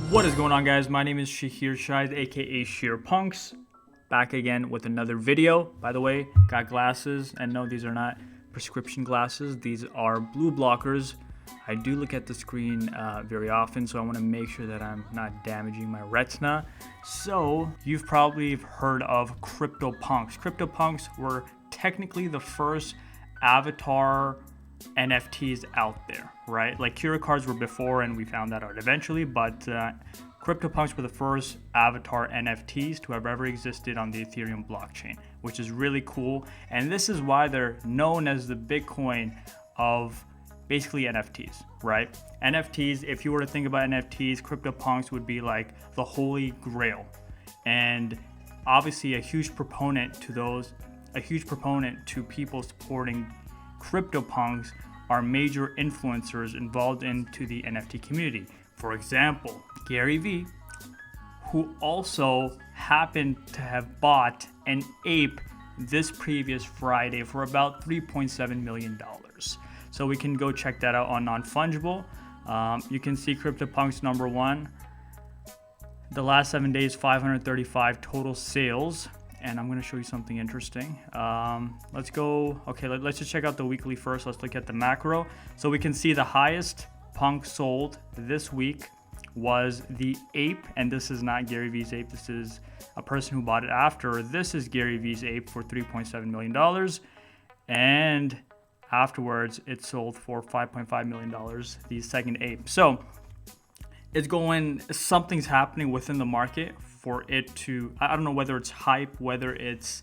What is going on, guys? My name is Shahir Shahid, aka CryptoPunks, back again with another video. By the way, got glasses, and no, these are not prescription glasses. These are blue blockers. I do look at the screen very often, so I want to make sure that I'm not damaging my retina. So you've probably heard of CryptoPunks. CryptoPunks were technically the first avatar NFTs out there, right? Like Kira cards were before, and we found that out eventually, but CryptoPunks were the first avatar NFTs to have ever existed on the Ethereum blockchain, which is really cool. And this is why they're known as the Bitcoin of basically NFTs, right? NFTs, if you were to think about NFTs, CryptoPunks would be like the holy grail. And obviously a huge proponent to people supporting CryptoPunks are major influencers involved into the NFT community. For example, Gary Vee, who also happened to have bought an ape this previous Friday for about $3.7 million. So we can go check that out on Non-Fungible. You can see CryptoPunks number one. The last 7 days, 535 total sales. And I'm going to show you something interesting. Let's go. Okay, let's just check out the weekly first. Let's look at the macro. So we can see the highest punk sold this week was the ape. And this is not Gary Vee's ape. This is a person who bought it after. This is Gary Vee's ape for $3.7 million. And afterwards, it sold for $5.5 million, the second ape. So it's something's happening within the market for it to, I don't know whether it's hype, whether it's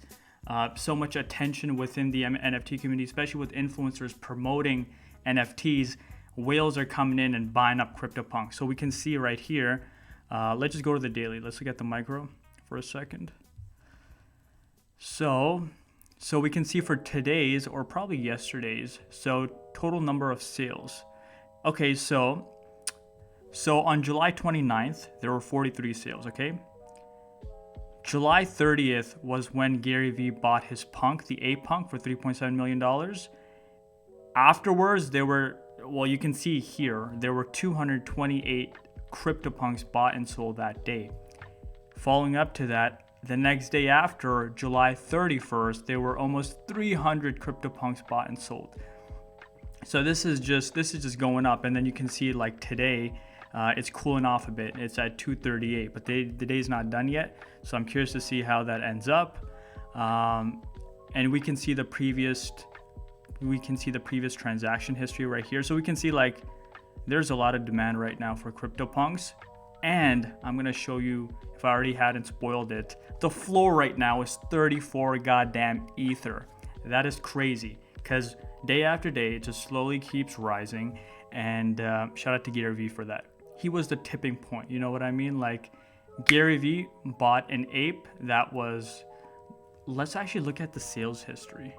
so much attention within the NFT community, especially with influencers promoting NFTs. Whales are coming in and buying up CryptoPunks. So we can see right here, let's just go to the daily. Let's look at the micro for a second. So we can see for today's, or probably yesterday's, so total number of sales. Okay, so on July 29th, there were 43 sales, okay? July 30th was when Gary Vee bought his punk, the ape punk, for $3.7 million. Afterwards, you can see here, there were 228 CryptoPunks bought and sold that day. Following up to that, the next day after, July 31st, there were almost 300 CryptoPunks bought and sold. So this is just going up, and then you can see like today, it's cooling off a bit. It's at 238, but the day's not done yet. So I'm curious to see how that ends up. And we can see the previous transaction history right here. So we can see like there's a lot of demand right now for CryptoPunks. And I'm gonna show you, if I already hadn't spoiled it, the floor right now is 34 goddamn Ether. That is crazy, because day after day, it just slowly keeps rising. And shout out to Gary Vee for that. He was the tipping point, you know what I mean? Like, Gary Vee bought an ape that was, let's actually look at the sales history.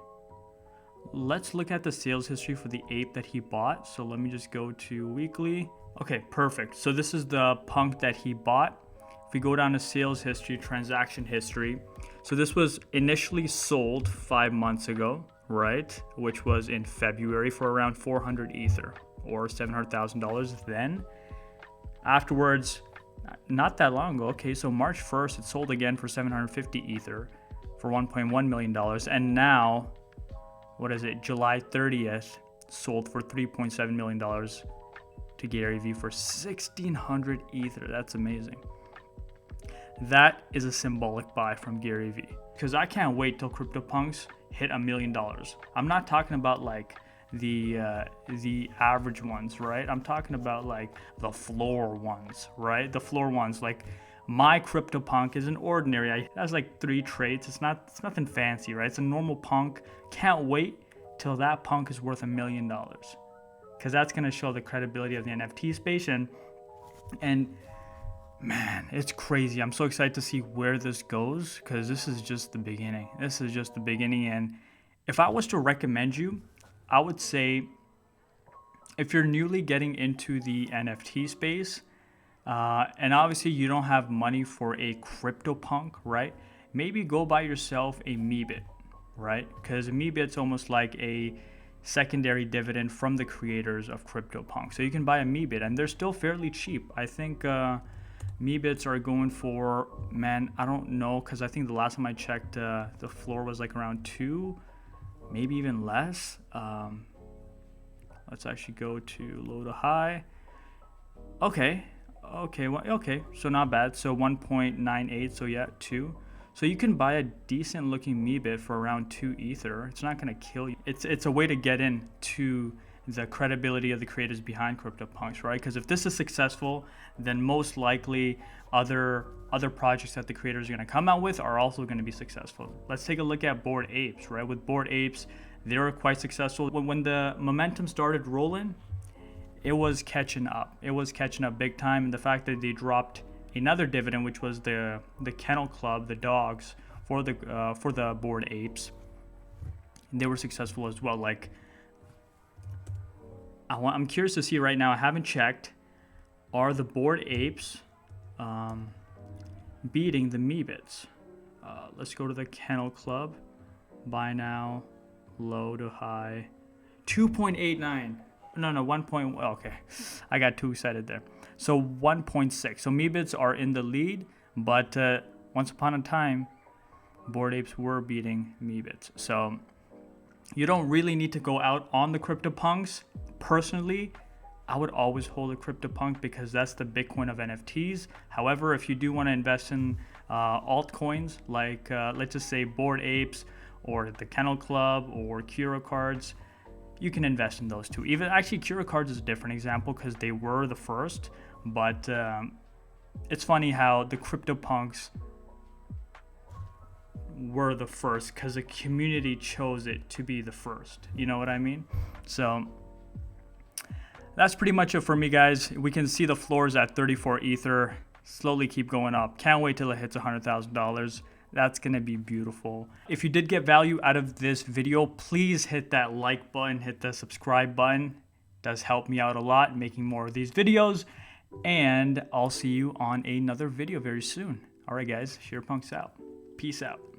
Let's look at the sales history for the ape that he bought. So let me just go to weekly. Okay, perfect. So this is the punk that he bought. If we go down to sales history, transaction history. So this was initially sold 5 months ago, right? Which was in February for around 400 Ether or $700,000 then. Afterwards, not that long ago, okay, so March 1st, it sold again for 750 Ether for $1.1 million. And now, July 30th, sold for $3.7 million to Gary Vee for 1,600 Ether. That's amazing. That is a symbolic buy from Gary Vee, because I can't wait till CryptoPunks hit $1 million. I'm not talking about like the average ones, right? I'm talking about like the floor ones, right? The floor ones, like my CryptoPunk is an ordinary. It has like 3 traits. It's nothing fancy, right? It's a normal punk. Can't wait till that punk is worth $1 million, because that's gonna show the credibility of the NFT space. And man, it's crazy. I'm so excited to see where this goes, because this is just the beginning. And if I was to recommend you, I would say, if you're newly getting into the NFT space, and obviously you don't have money for a CryptoPunk, right? Maybe go buy yourself a Meebit, right? Because Meebit's almost like a secondary dividend from the creators of CryptoPunks. So you can buy a Meebit, and they're still fairly cheap. I think Meebits are going for, man, I don't know, because I think the last time I checked, the floor was like around 2, maybe even less. Let's actually go to low to high. Okay, okay, so not bad. So 1.98, so yeah, 2. So you can buy a decent looking Meebit for around 2 Ether. It's not gonna kill you. It's a way to get in to the credibility of the creators behind CryptoPunks, right? Because if this is successful, then most likely other projects that the creators are gonna come out with are also gonna be successful. Let's take a look at Bored Apes, right? With Bored Apes, they were quite successful. When the momentum started rolling, it was catching up. It was catching up big time. And the fact that they dropped another dividend, which was the Kennel Club, the dogs for the Bored Apes, and they were successful as well. Like, I'm curious to see right now. I haven't checked. Are the Bored Apes beating the Meebits? Let's go to the Kennel Club. Buy now, low to high, 2.89. No, 1. Okay, I got too excited there. So 1.6. So Meebits are in the lead, but once upon a time, Bored Apes were beating Meebits. So you don't really need to go out on the CryptoPunks. Personally, I would always hold a CryptoPunk because that's the Bitcoin of NFTs. However, if you do want to invest in altcoins like let's just say Bored Apes or the Kennel Club or Cura Cards, you can invest in those too. Even actually, Cura Cards is a different example because they were the first. But it's funny how the CryptoPunks were the first because the community chose it to be the first. You know what I mean? So that's pretty much it for me, guys. We can see the floors at 34 Ether. Slowly keep going up. Can't wait till it hits $100,000. That's gonna be beautiful. If you did get value out of this video, please hit that like button, hit the subscribe button. It does help me out a lot in making more of these videos. And I'll see you on another video very soon. All right, guys, CryptoPunks out. Peace out.